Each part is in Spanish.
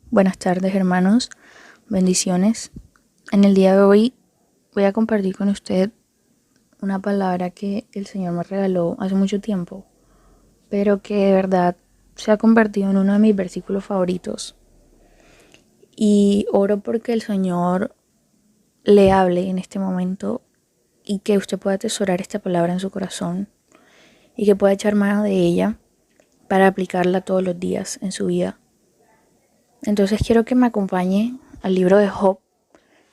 Buenas tardes, hermanos. Bendiciones. En el día de hoy voy a compartir con usted una palabra que el Señor me regaló hace mucho tiempo, pero que de verdad se ha convertido en uno de mis versículos favoritos. Y oro porque el Señor le hable en este momento y que usted pueda atesorar esta palabra en su corazón y que pueda echar mano de ella para aplicarla todos los días en su vida. Entonces quiero que me acompañe al libro de Job,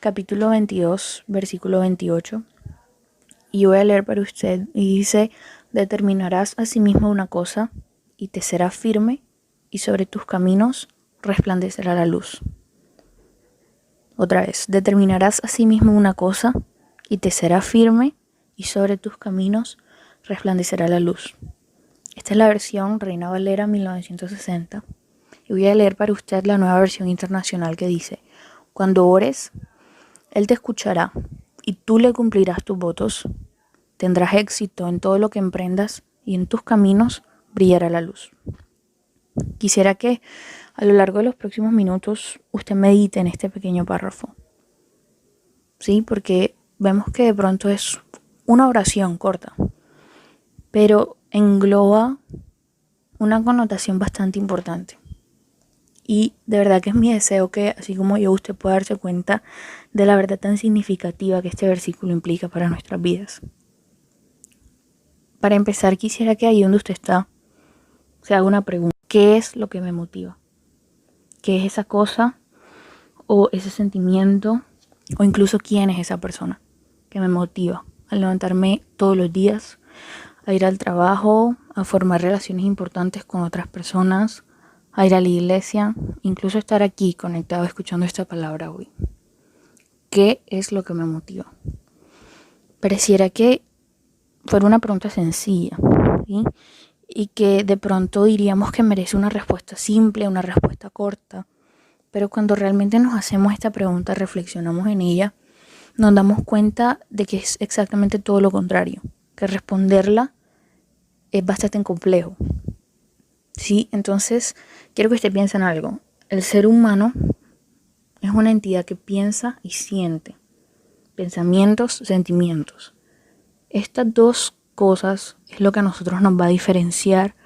capítulo 22, versículo 28. Y voy a leer para usted y dice: determinarás a sí mismo una cosa y te será firme, y sobre tus caminos resplandecerá la luz. Otra vez, determinarás a sí mismo una cosa y te será firme, y sobre tus caminos resplandecerá la luz. Esta es la versión Reina Valera 1960. Y voy a leer para usted la nueva versión internacional que dice: cuando ores, Él te escuchará y tú le cumplirás tus votos. Tendrás éxito en todo lo que emprendas y en tus caminos brillará la luz. Quisiera que a lo largo de los próximos minutos usted medite en este pequeño párrafo. Sí, porque vemos que de pronto es una oración corta, pero engloba una connotación bastante importante. Y de verdad que es mi deseo que, así como yo, usted pueda darse cuenta de la verdad tan significativa que este versículo implica para nuestras vidas. Para empezar, quisiera que ahí donde usted está se haga una pregunta: ¿qué es lo que me motiva? ¿Qué es esa cosa o ese sentimiento o incluso quién es esa persona que me motiva a levantarme todos los días, a ir al trabajo, a formar relaciones importantes con otras personas, a ir a la iglesia, incluso estar aquí conectado escuchando esta palabra hoy? ¿Qué es lo que me motiva? Pareciera que fuera una pregunta sencilla, ¿sí? Y que de pronto diríamos que merece una respuesta simple, una respuesta corta, pero cuando realmente nos hacemos esta pregunta, reflexionamos en ella, nos damos cuenta de que es exactamente todo lo contrario, que responderla es bastante complejo. Sí, entonces quiero que usted piense en algo. El ser humano es una entidad que piensa y siente. Pensamientos, sentimientos. Estas dos cosas es lo que a nosotros nos va a diferenciar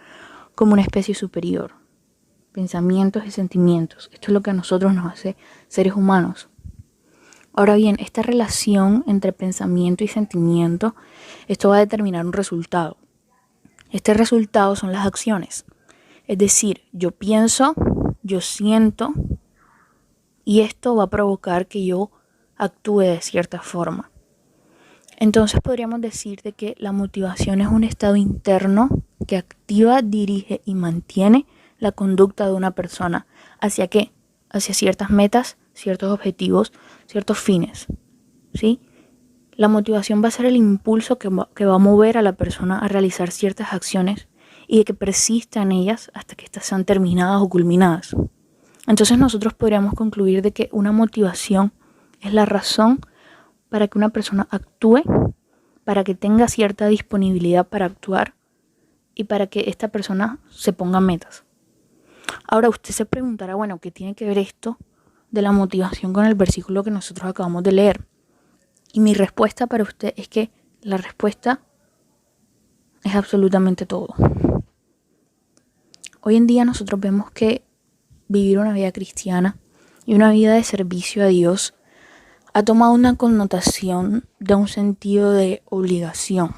como una especie superior. Pensamientos y sentimientos. Esto es lo que a nosotros nos hace seres humanos. Ahora bien, esta relación entre pensamiento y sentimiento, esto va a determinar un resultado. Este resultado son las acciones. Es decir, yo pienso, yo siento, y esto va a provocar que yo actúe de cierta forma. Entonces podríamos decir de que la motivación es un estado interno que activa, dirige y mantiene la conducta de una persona. ¿Hacia qué? Hacia ciertas metas, ciertos objetivos, ciertos fines, ¿sí? La motivación va a ser el impulso que va a mover a la persona a realizar ciertas acciones y de que persista en ellas hasta que éstas sean terminadas o culminadas. Entonces nosotros podríamos concluir de que una motivación es la razón para que una persona actúe, para que tenga cierta disponibilidad para actuar y para que esta persona se ponga metas. Ahora usted se preguntará, bueno, ¿qué tiene que ver esto de la motivación con el versículo que nosotros acabamos de leer? Y mi respuesta para usted es que la respuesta es absolutamente todo. Hoy en día nosotros vemos que vivir una vida cristiana y una vida de servicio a Dios ha tomado una connotación de un sentido de obligación.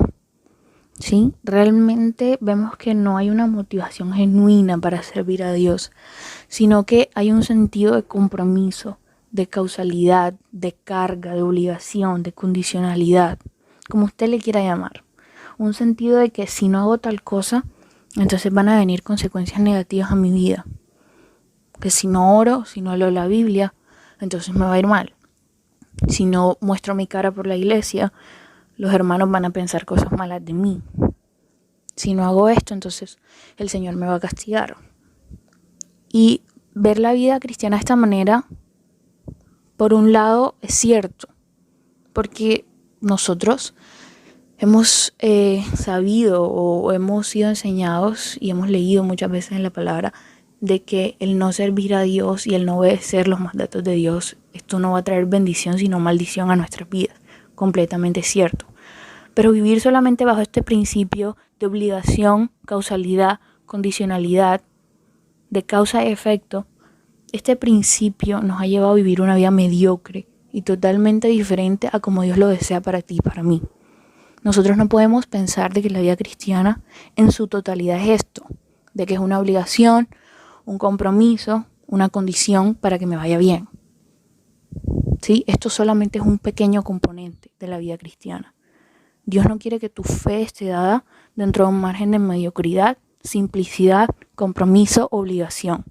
¿Sí? Realmente vemos que no hay una motivación genuina para servir a Dios, sino que hay un sentido de compromiso, de causalidad, de carga, de obligación, de condicionalidad, como usted le quiera llamar. Un sentido de que si no hago tal cosa, entonces van a venir consecuencias negativas a mi vida. Que si no oro, si no leo la Biblia, entonces me va a ir mal. Si no muestro mi cara por la iglesia, los hermanos van a pensar cosas malas de mí. Si no hago esto, entonces el Señor me va a castigar. Y ver la vida cristiana de esta manera, por un lado, es cierto, porque nosotros hemos sabido o hemos sido enseñados y hemos leído muchas veces en la palabra de que el no servir a Dios y el no obedecer los mandatos de Dios, esto no va a traer bendición sino maldición a nuestras vidas. Completamente cierto. Pero vivir solamente bajo este principio de obligación, causalidad, condicionalidad, de causa y efecto, este principio nos ha llevado a vivir una vida mediocre y totalmente diferente a como Dios lo desea para ti y para mí. Nosotros no podemos pensar de que la vida cristiana en su totalidad es esto, de que es una obligación, un compromiso, una condición para que me vaya bien. ¿Sí? Esto solamente es un pequeño componente de la vida cristiana. Dios no quiere que tu fe esté dada dentro de un margen de mediocridad, simplicidad, compromiso, obligación.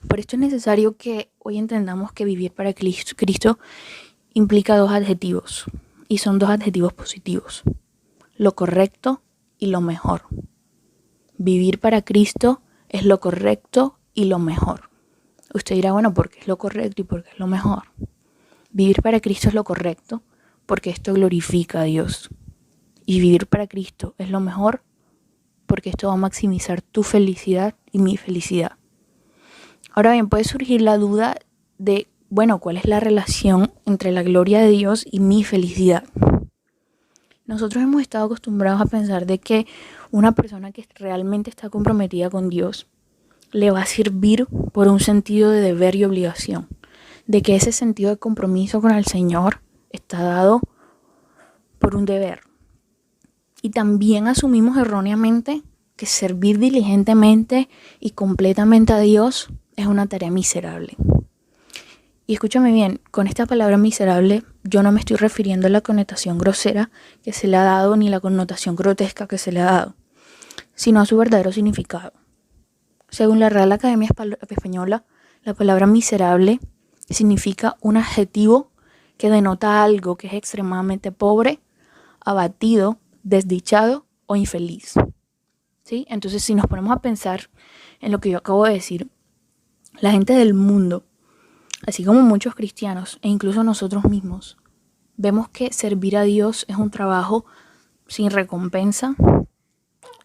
Por esto es necesario que hoy entendamos que vivir para Cristo implica dos adjetivos, y son dos adjetivos positivos: lo correcto y lo mejor. Vivir para Cristo es lo correcto y lo mejor. Usted dirá, bueno, ¿por qué es lo correcto y por qué es lo mejor? Vivir para Cristo es lo correcto porque esto glorifica a Dios. Y vivir para Cristo es lo mejor porque esto va a maximizar tu felicidad y mi felicidad. Ahora bien, puede surgir la duda de, bueno, ¿cuál es la relación entre la gloria de Dios y mi felicidad? Nosotros hemos estado acostumbrados a pensar de que una persona que realmente está comprometida con Dios le va a servir por un sentido de deber y obligación, de que ese sentido de compromiso con el Señor está dado por un deber. Y también asumimos erróneamente que servir diligentemente y completamente a Dios es una tarea miserable. Y escúchame bien, con esta palabra miserable yo no me estoy refiriendo a la connotación grosera que se le ha dado ni la connotación grotesca que se le ha dado, sino a su verdadero significado. Según la Real Academia Española, la palabra miserable significa un adjetivo que denota algo que es extremadamente pobre, abatido, desdichado o infeliz. ¿Sí? Entonces, si nos ponemos a pensar en lo que yo acabo de decir, la gente del mundo, así como muchos cristianos e incluso nosotros mismos, vemos que servir a Dios es un trabajo sin recompensa,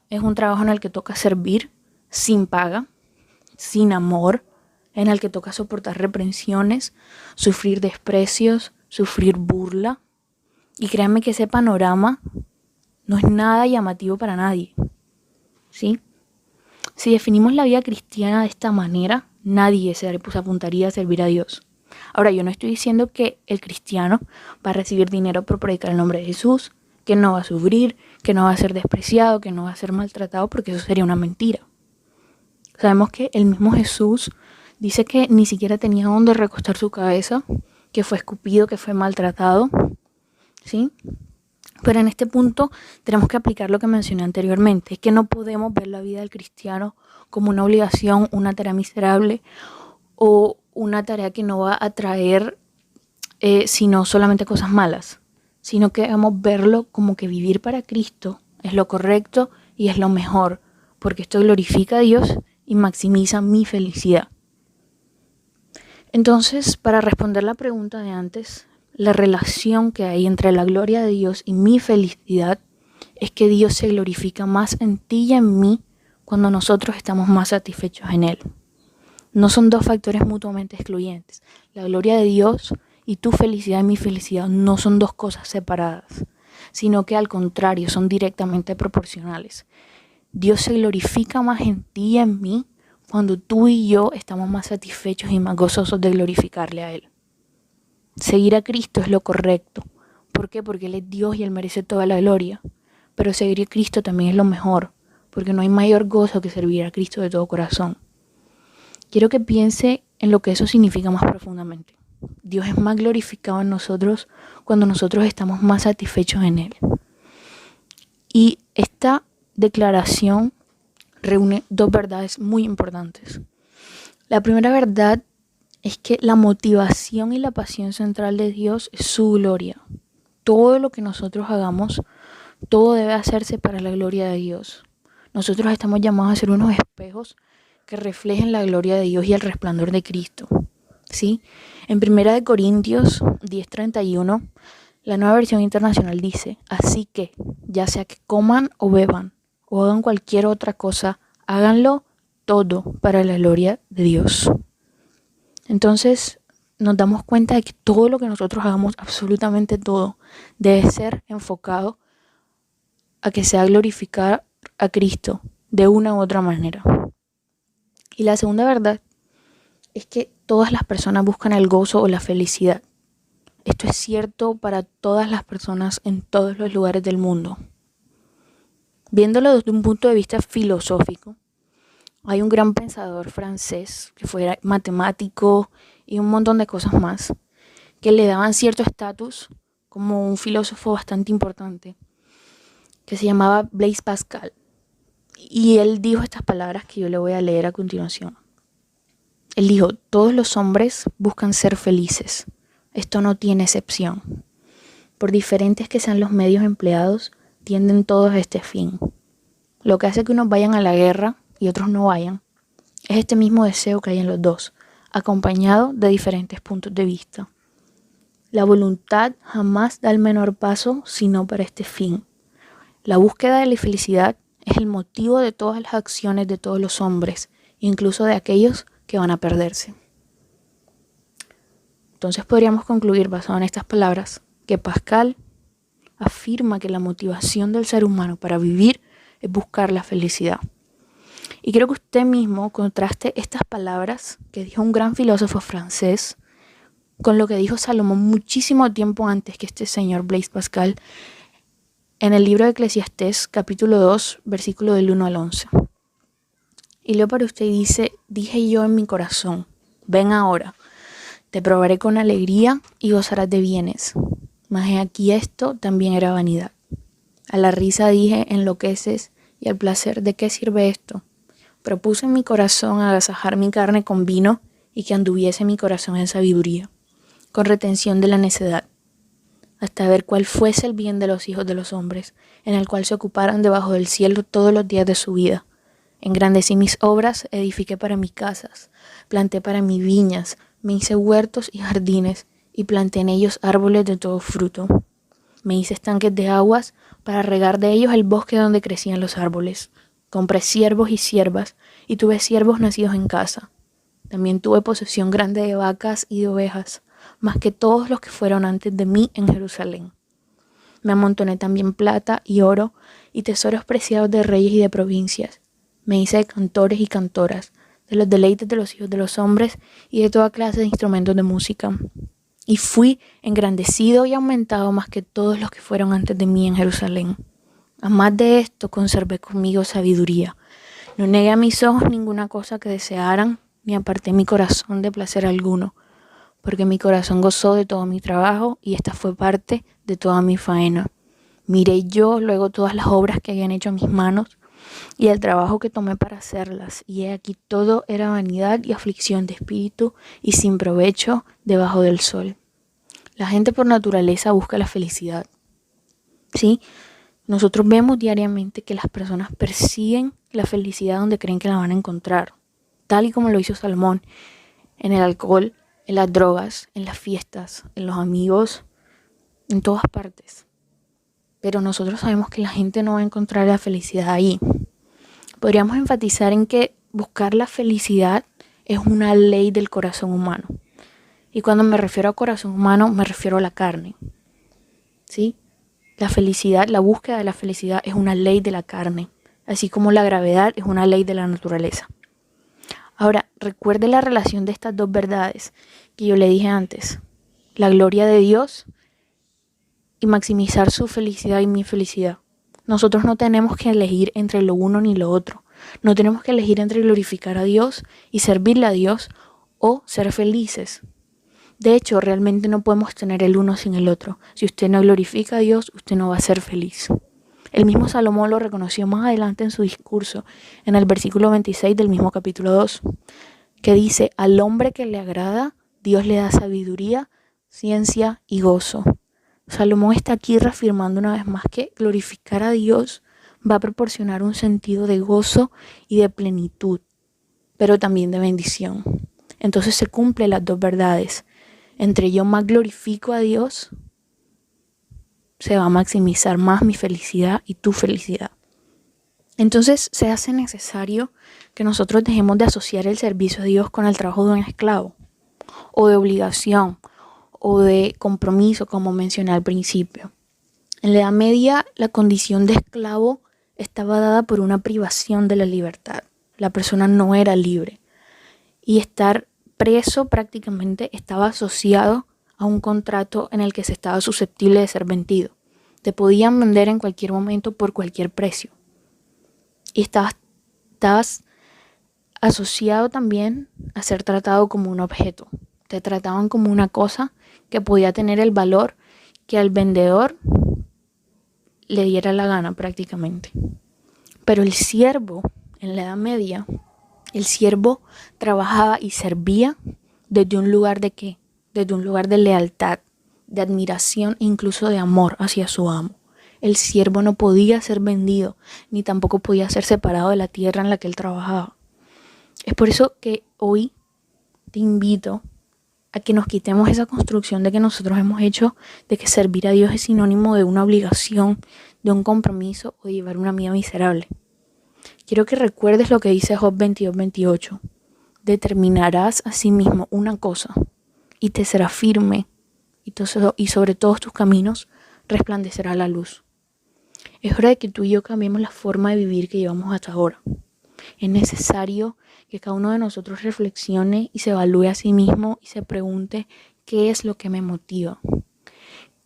es un trabajo en el que toca servir sin paga, sin amor, en el que toca soportar reprensiones, sufrir desprecios, sufrir burla. Y créanme que ese panorama no es nada llamativo para nadie, ¿sí? Si definimos la vida cristiana de esta manera, nadie se apuntaría a servir a Dios. Ahora, yo no estoy diciendo que el cristiano va a recibir dinero por predicar el nombre de Jesús, que no va a sufrir, que no va a ser despreciado, que no va a ser maltratado, porque eso sería una mentira. Sabemos que el mismo Jesús dice que ni siquiera tenía donde recostar su cabeza, que fue escupido, que fue maltratado, ¿sí? Pero en este punto tenemos que aplicar lo que mencioné anteriormente, es que no podemos ver la vida del cristiano como una obligación, una tarea miserable o una tarea que no va a traer sino solamente cosas malas, sino que debemos verlo como que vivir para Cristo es lo correcto y es lo mejor, porque esto glorifica a Dios y maximiza mi felicidad. Entonces, para responder la pregunta de antes, la relación que hay entre la gloria de Dios y mi felicidad es que Dios se glorifica más en ti y en mí cuando nosotros estamos más satisfechos en Él. No son dos factores mutuamente excluyentes. La gloria de Dios y tu felicidad y mi felicidad no son dos cosas separadas, sino que al contrario son directamente proporcionales. Dios se glorifica más en ti y en mí cuando tú y yo estamos más satisfechos y más gozosos de glorificarle a Él. Seguir a Cristo es lo correcto. ¿Por qué? Porque Él es Dios y Él merece toda la gloria. Pero seguir a Cristo también es lo mejor, porque no hay mayor gozo que servir a Cristo de todo corazón. Quiero que piense en lo que eso significa más profundamente. Dios es más glorificado en nosotros cuando nosotros estamos más satisfechos en Él. Y esta declaración reúne dos verdades muy importantes. La primera verdad es que la motivación y la pasión central de Dios es su gloria. Todo lo que nosotros hagamos, todo debe hacerse para la gloria de Dios. Nosotros estamos llamados a ser unos espejos que reflejen la gloria de Dios y el resplandor de Cristo. ¿Sí? En 1 Corintios 10:31, la Nueva Versión Internacional dice: así que, ya sea que coman o beban, o hagan cualquier otra cosa, háganlo todo para la gloria de Dios. Entonces nos damos cuenta de que todo lo que nosotros hagamos, absolutamente todo, debe ser enfocado a que sea glorificar a Cristo de una u otra manera. Y la segunda verdad es que todas las personas buscan el gozo o la felicidad. Esto es cierto para todas las personas en todos los lugares del mundo. Viéndolo desde un punto de vista filosófico, hay un gran pensador francés que fue matemático y un montón de cosas más, que le daban cierto estatus como un filósofo bastante importante, que se llamaba Blaise Pascal. Y él dijo estas palabras que yo le voy a leer a continuación. Él dijo: todos los hombres buscan ser felices. Esto no tiene excepción. Por diferentes que sean los medios empleados, tienden todos a este fin. Lo que hace que unos vayan a la guerra y otros no vayan es este mismo deseo que hay en los dos, acompañado de diferentes puntos de vista. La voluntad jamás da el menor paso sino para este fin. La búsqueda de la felicidad es el motivo de todas las acciones de todos los hombres, incluso de aquellos que van a perderse. Entonces podríamos concluir, basado en estas palabras, que Pascal afirma que la motivación del ser humano para vivir es buscar la felicidad. Y quiero que usted mismo contraste estas palabras que dijo un gran filósofo francés con lo que dijo Salomón muchísimo tiempo antes que este señor Blaise Pascal en el libro de Eclesiastés, capítulo 2, versículo del 1 al 11. Y leo para usted y dice: dije yo en mi corazón, ven ahora, te probaré con alegría y gozarás de bienes. Mas he aquí esto también era vanidad. A la risa dije, enloqueces, y al placer, ¿de qué sirve esto? Propuse en mi corazón agasajar mi carne con vino y que anduviese mi corazón en sabiduría, con retención de la necedad, hasta ver cuál fuese el bien de los hijos de los hombres, en el cual se ocuparan debajo del cielo todos los días de su vida. Engrandecí mis obras, edifiqué para mis casas, planté para mis viñas, me hice huertos y jardines, y planté en ellos árboles de todo fruto. Me hice estanques de aguas para regar de ellos el bosque donde crecían los árboles. Compré siervos y siervas, y tuve siervos nacidos en casa. También tuve posesión grande de vacas y de ovejas, más que todos los que fueron antes de mí en Jerusalén. Me amontoné también plata y oro, y tesoros preciados de reyes y de provincias. Me hice de cantores y cantoras, de los deleites de los hijos de los hombres, y de toda clase de instrumentos de música. Y fui engrandecido y aumentado más que todos los que fueron antes de mí en Jerusalén. A más de esto conservé conmigo sabiduría. No negué a mis ojos ninguna cosa que desearan, ni aparté mi corazón de placer alguno, porque mi corazón gozó de todo mi trabajo, y esta fue parte de toda mi faena. Miré yo luego todas las obras que habían hecho mis manos, y el trabajo que tomé para hacerlas, y he aquí todo era vanidad y aflicción de espíritu, y sin provecho debajo del sol. La gente por naturaleza busca la felicidad, ¿sí? Nosotros vemos diariamente que las personas persiguen la felicidad donde creen que la van a encontrar, tal y como lo hizo Salomón, en el alcohol, en las drogas, en las fiestas, en los amigos, en todas partes. Pero nosotros sabemos que la gente no va a encontrar la felicidad ahí. Podríamos enfatizar en que buscar la felicidad es una ley del corazón humano. Y cuando me refiero a corazón humano, me refiero a la carne, ¿sí? La felicidad, la búsqueda de la felicidad es una ley de la carne, así como la gravedad es una ley de la naturaleza. Ahora, recuerde la relación de estas dos verdades que yo le dije antes. La gloria de Dios y maximizar su felicidad y mi felicidad. Nosotros no tenemos que elegir entre lo uno ni lo otro. No tenemos que elegir entre glorificar a Dios y servirle a Dios o ser felices. De hecho, realmente no podemos tener el uno sin el otro. Si usted no glorifica a Dios, usted no va a ser feliz. El mismo Salomón lo reconoció más adelante en su discurso, en el versículo 26 del mismo capítulo 2, que dice: al hombre que le agrada, Dios le da sabiduría, ciencia y gozo. Salomón está aquí reafirmando una vez más que glorificar a Dios va a proporcionar un sentido de gozo y de plenitud, pero también de bendición. Entonces se cumplen las dos verdades. Entre yo más glorifico a Dios, se va a maximizar más mi felicidad y tu felicidad. Entonces se hace necesario que nosotros dejemos de asociar el servicio a Dios con el trabajo de un esclavo, o de obligación, o de compromiso, como mencioné al principio. En la Edad Media, la condición de esclavo estaba dada por una privación de la libertad. La persona no era libre. Y estar preso prácticamente estaba asociado a un contrato en el que se estaba susceptible de ser vendido. Te podían vender en cualquier momento por cualquier precio. Y estabas asociado también a ser tratado como un objeto. Te trataban como una cosa que podía tener el valor que al vendedor le diera la gana prácticamente. Pero el siervo, en la Edad Media, el siervo trabajaba y servía desde un lugar de ¿qué? Desde un lugar de lealtad, de admiración e incluso de amor hacia su amo. El siervo no podía ser vendido, ni tampoco podía ser separado de la tierra en la que él trabajaba. Es por eso que hoy te invito a que nos quitemos esa construcción de que nosotros hemos hecho de que servir a Dios es sinónimo de una obligación, de un compromiso o de llevar una vida miserable. Quiero que recuerdes lo que dice Job 22:28. Determinarás a sí mismo una cosa y te será firme y sobre todos tus caminos resplandecerá la luz. Es hora de que tú y yo cambiemos la forma de vivir que llevamos hasta ahora. Es necesario que cada uno de nosotros reflexione y se evalúe a sí mismo y se pregunte qué es lo que me motiva.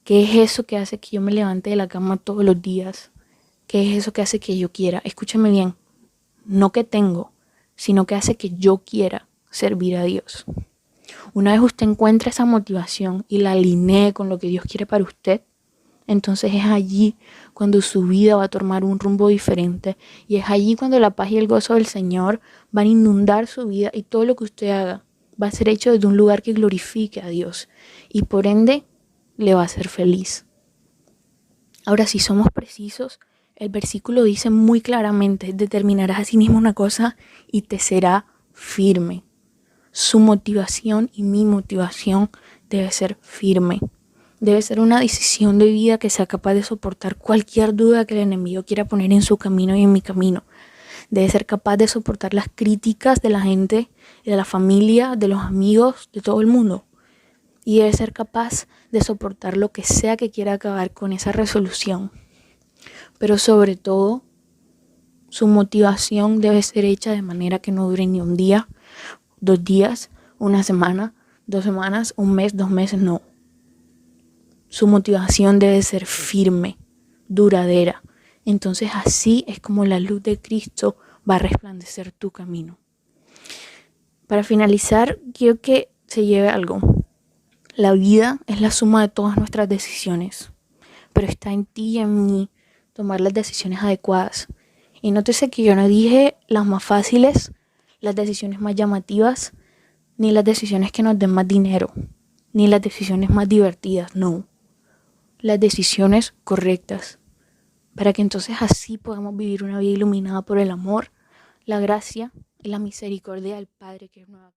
¿Qué es eso que hace que yo me levante de la cama todos los días? ¿Qué es eso que hace que yo quiera? Escúchame bien, no que tengo, sino que hace que yo quiera servir a Dios. Una vez usted encuentra esa motivación y la alinee con lo que Dios quiere para usted, entonces es allí cuando su vida va a tomar un rumbo diferente y es allí cuando la paz y el gozo del Señor van a inundar su vida y todo lo que usted haga va a ser hecho desde un lugar que glorifique a Dios y por ende le va a hacer feliz. Ahora, si somos precisos, el versículo dice muy claramente: determinarás a sí mismo una cosa y te será firme. Su motivación y mi motivación debe ser firme. Debe ser una decisión de vida que sea capaz de soportar cualquier duda que el enemigo quiera poner en su camino y en mi camino. Debe ser capaz de soportar las críticas de la gente, de la familia, de los amigos, de todo el mundo. Y debe ser capaz de soportar lo que sea que quiera acabar con esa resolución. Pero sobre todo, su motivación debe ser hecha de manera que no dure ni un día, 2 días, una semana, 2 semanas, un mes, 2 meses, no. Su motivación debe ser firme, duradera. Entonces así es como la luz de Cristo va a resplandecer tu camino. Para finalizar, quiero que se lleve algo. La vida es la suma de todas nuestras decisiones, pero está en ti y en mí tomar las decisiones adecuadas. Y nótese que yo no dije las más fáciles, las decisiones más llamativas, ni las decisiones que nos den más dinero, ni las decisiones más divertidas, no. Las decisiones correctas, para que entonces así podamos vivir una vida iluminada por el amor, la gracia y la misericordia del Padre que es nueva.